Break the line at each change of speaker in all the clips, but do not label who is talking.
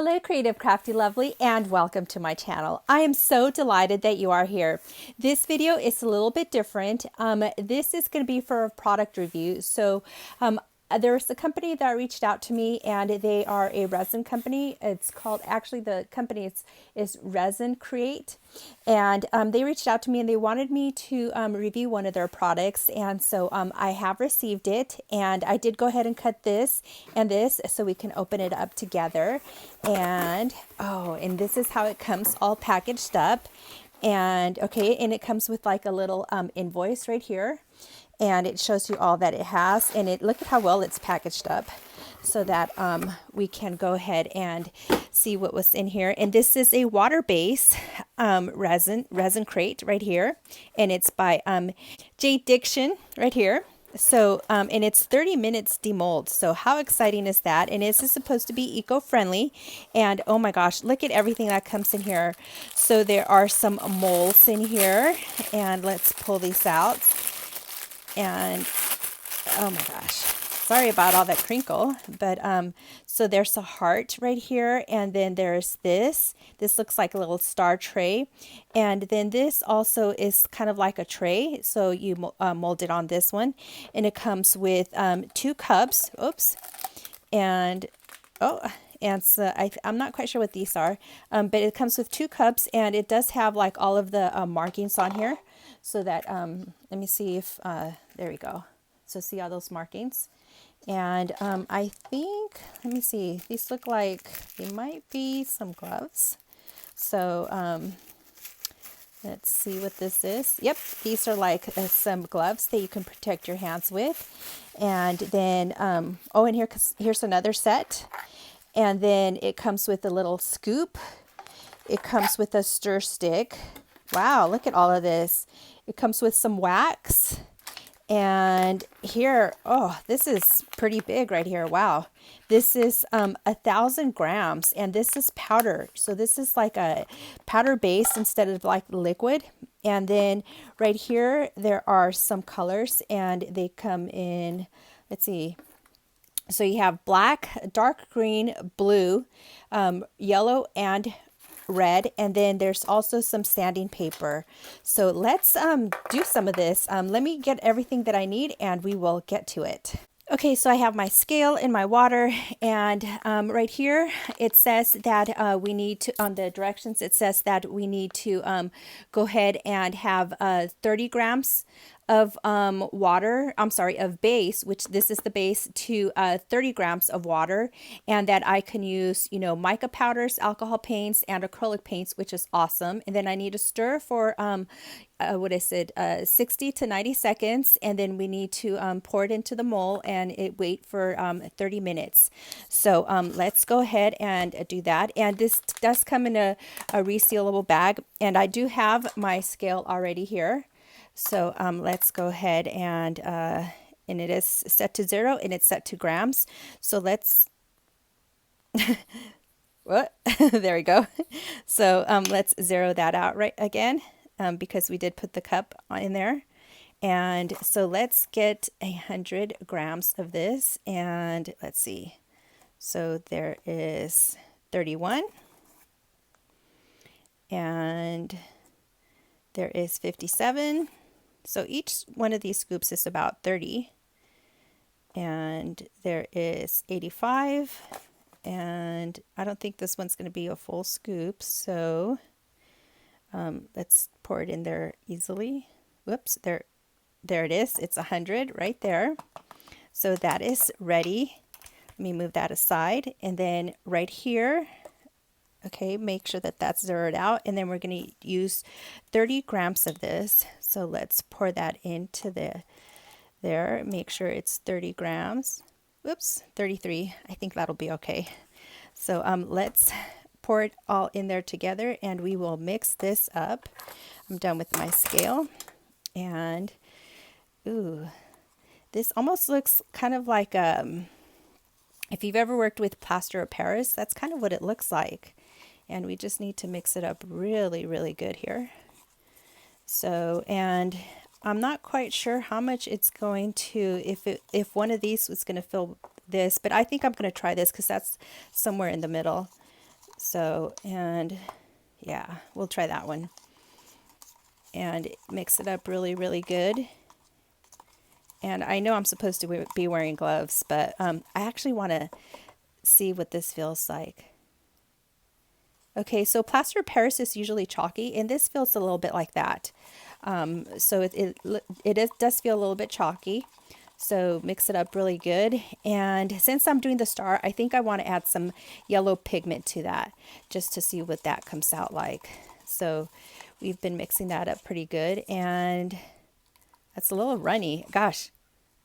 Hello, Creative Crafty Lovely, and welcome to my channel. I am so delighted that you are here. This video is a little bit different. This is going to be for a product review. There's a company that reached out to me, and they are a resin company. It's called, actually the company is ResinCrete, and they reached out to me and they wanted me to review one of their products, and so I have received it, and I did go ahead and cut this and this so we can open it up together. And and this is how it comes all packaged up. And okay, and it comes with like a little invoice right here, and it shows you all that it has, and look at how well it's packaged up so that we can go ahead and see what was in here. And this is a water-based resin crate right here, and it's by JDiction right here. So, and it's 30 minutes demold. So how exciting is that? And this is supposed to be eco-friendly. And oh my gosh, look at everything that comes in here. So there are some molds in here, and let's pull these out. And oh my gosh, sorry about all that crinkle, but so there's a heart right here, and then there's this looks like a little star tray, and then this also is kind of like a tray, so you mold it on this one, and it comes with 2 cups, and so I'm not quite sure what these are, but it comes with 2 cups, and it does have like all of the markings on here, so that let me see if there we go. So see all those markings, and I think, let me see, these look like they might be some gloves. So let's see what this is. Yep, these are like some gloves that you can protect your hands with. And then and here's another set. And then it comes with a little scoop. It comes with a stir stick. Wow, look at all of this. It comes with some wax. And here, this is pretty big right here. Wow. This is 1,000 grams, and this is powder. So this is like a powder base instead of like liquid. And then right here, there are some colors, and they come in, let's see. So you have black, dark green, blue, yellow, and red, and then there's also some sanding paper. So let's do some of this. Let me get everything that I need, and we will get to it. Okay, so I have my scale and my water, and right here it says that we need to, on the directions, it says that we need to go ahead and have 30 grams of of base, which this is the base, to 30 grams of water, and that I can use, mica powders, alcohol paints, and acrylic paints, which is awesome. And then I need to stir for 60 to 90 seconds, and then we need to pour it into the mold and wait for 30 minutes. So let's go ahead and do that. And this does come in a resealable bag, and I do have my scale already here. So let's go ahead and it is set to 0, and it's set to grams. So let's, what? There we go. So let's zero that out right again, because we did put the cup in there. And so let's get 100 grams of this, and let's see. So there is 31, and there is 57. So each one of these scoops is about 30, and there is 85, and I don't think this one's going to be a full scoop, so let's pour it in there easily. Whoops, there it is. It's 100 right there. So that is ready. Let me move that aside, and then right here, okay, make sure that that's zeroed out, and then we're going to use 30 grams of this. So let's pour that into there. Make sure it's 30 grams. Whoops, 33. I think that'll be okay. So let's pour it all in there together, and we will mix this up. I'm done with my scale, and ooh, this almost looks kind of like if you've ever worked with plaster of Paris, that's kind of what it looks like. And we just need to mix it up really, really good here. So, and I'm not quite sure how much it's going to, if one of these was going to fill this, but I think I'm going to try this because that's somewhere in the middle. So, and yeah, we'll try that one. And mix it up really, really good. And I know I'm supposed to be wearing gloves, but I actually want to see what this feels like. Okay, so plaster of Paris is usually chalky, and this feels a little bit like that. So it does feel a little bit chalky. So mix it up really good. And since I'm doing the star, I think I want to add some yellow pigment to that, just to see what that comes out like. So we've been mixing that up pretty good, and that's a little runny. Gosh,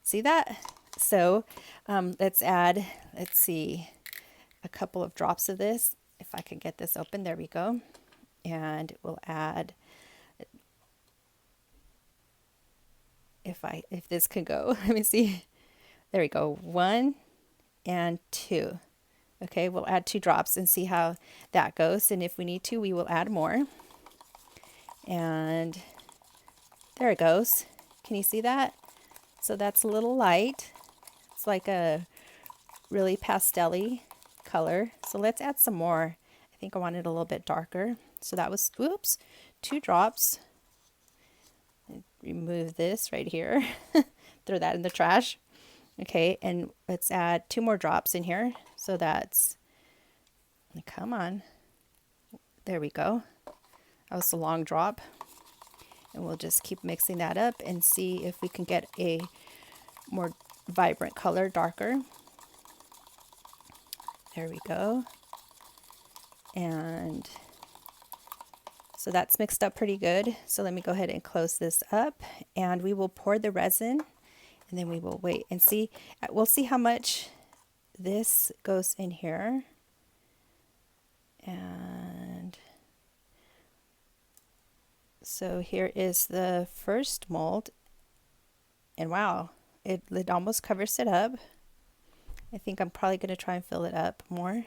see that? So let's add, let's see, a couple of drops of this. If I can get this open, there we go. And we'll add, if this can go, let me see. There we go, 1 and 2. Okay, we'll add 2 drops and see how that goes. And if we need to, we will add more. And there it goes. Can you see that? So that's a little light. It's like a really pastel-y color. So let's add some more. I think I want it a little bit darker. So that was, oops, 2 drops. Remove this right here. Throw that in the trash. Okay, and let's add 2 more drops in here. So that's, come on. There we go. That was a long drop. And we'll just keep mixing that up and see if we can get a more vibrant color, darker. There we go. And so that's mixed up pretty good. So let me go ahead and close this up, and we will pour the resin, and then we will wait and see. We'll see how much this goes in here. And so here is the first mold, and wow, it almost covers it up. I think I'm probably going to try and fill it up more.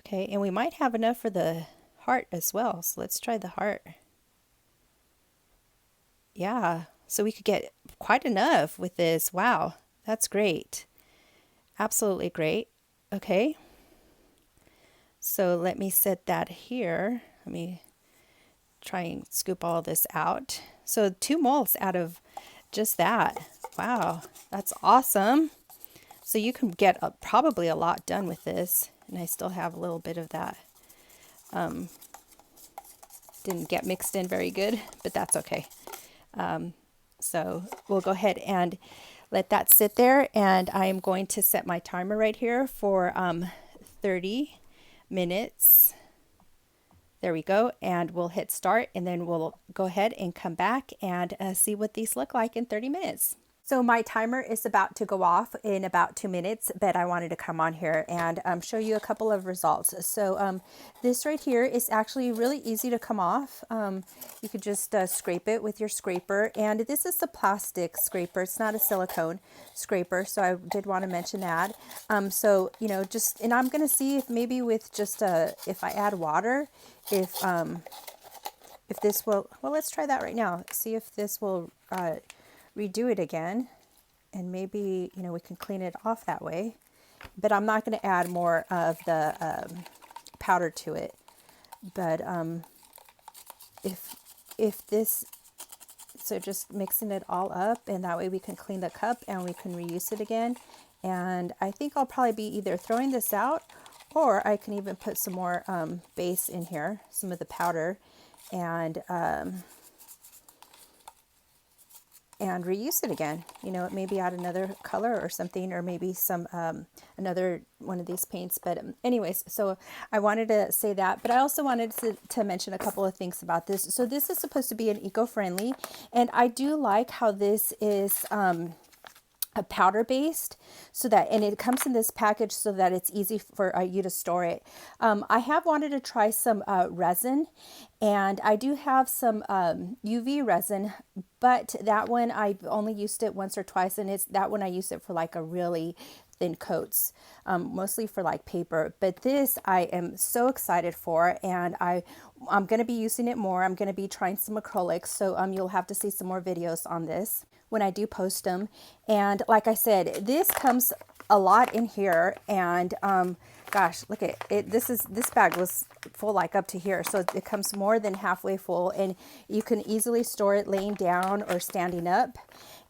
Okay, and we might have enough for the heart as well. So let's try the heart. Yeah, so we could get quite enough with this. Wow, that's great. Absolutely great. Okay, so let me set that here. Let me try and scoop all this out. So 2 molds out of just that. Wow, that's awesome. So you can get probably a lot done with this. And I still have a little bit of that. Didn't get mixed in very good, but that's okay. So we'll go ahead and let that sit there. And I am going to set my timer right here for 30 minutes. There we go. And we'll hit start, and then we'll go ahead and come back and see what these look like in 30 minutes. So my timer is about to go off in about 2 minutes, but I wanted to come on here and show you a couple of results. So this right here is actually really easy to come off. You could just scrape it with your scraper, and this is a plastic scraper. It's not a silicone scraper, so I did want to mention that. So, you know, just, and I'm going to see if maybe with just if I add water, if this will, well, let's try that right now. See if this will redo it again, and maybe, you know, we can clean it off that way. But I'm not going to add more of the powder to it. But if this, so just mixing it all up, and that way we can clean the cup and we can reuse it again. And I think I'll probably be either throwing this out, or I can even put some more base in here, some of the powder, and reuse it again. You know, maybe add another color or something, or maybe some another one of these paints. But anyways, so I wanted to say that, but I also wanted to mention a couple of things about this. So this is supposed to be an eco-friendly, and I do like how this is a powder based, so that, and it comes in this package so that it's easy for you to store it. I have wanted to try some resin, and I do have some UV resin, but that one I've only used it once or twice, and it's that one I use it for like a really thin coats, mostly for like paper. But this I am so excited for, and I'm going to be using it more. I'm going to be trying some acrylics, so you'll have to see some more videos on this when I do post them. And like I said, this comes a lot in here, and gosh, look at it. This bag was full like up to here, so it comes more than halfway full, and you can easily store it laying down or standing up.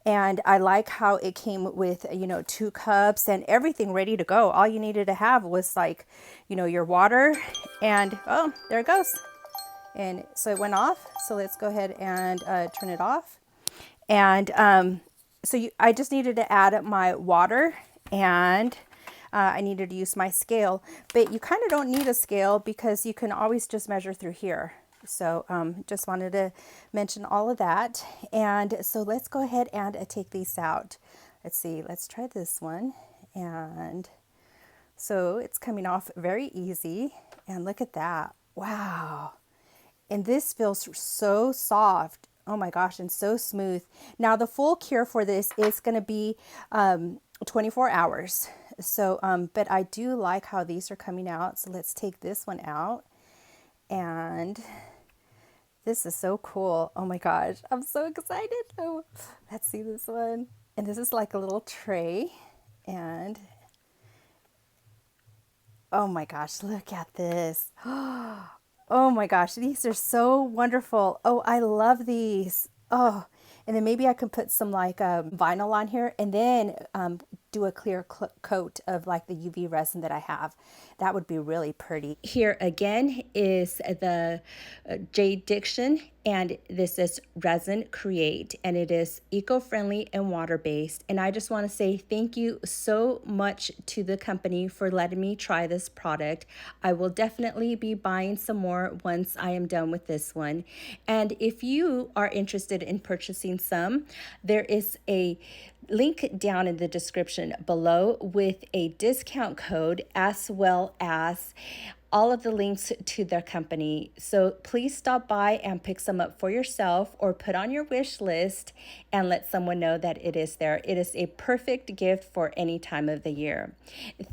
And I like how it came with, you know, 2 cups and everything ready to go. All you needed to have was, like, you know, your water, and oh, there it goes. And so it went off. So let's go ahead and turn it off. And I just needed to add my water, and I needed to use my scale, but you kind of don't need a scale because you can always just measure through here. So just wanted to mention all of that. And so let's go ahead and take these out. Let's see, let's try this one. And so it's coming off very easy. And look at that. Wow. And this feels so soft. Oh my gosh, and so smooth. Now the full cure for this is going to be 24 hours. So, but I do like how these are coming out. So let's take this one out. And this is so cool. Oh my gosh, I'm so excited. Oh, let's see this one. And this is like a little tray. And oh my gosh, look at this. Oh my gosh, these are so wonderful. Oh, I love these. Oh, and then maybe I can put some like vinyl on here, and then do a clear coat of like the UV resin that I have. That would be really pretty. Here again is the JDiction, and this is ResinCrete, and it is eco-friendly and water-based. And I just want to say thank you so much to the company for letting me try this product. I will definitely be buying some more once I am done with this one. And if you are interested in purchasing some, there is a link down in the description below with a discount code, as well as all of the links to their company. So please stop by and pick some up for yourself, or put on your wish list and let someone know that it is there. It is a perfect gift for any time of the year.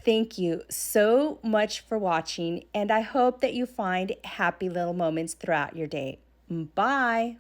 Thank you so much for watching, and I hope that you find happy little moments throughout your day. Bye.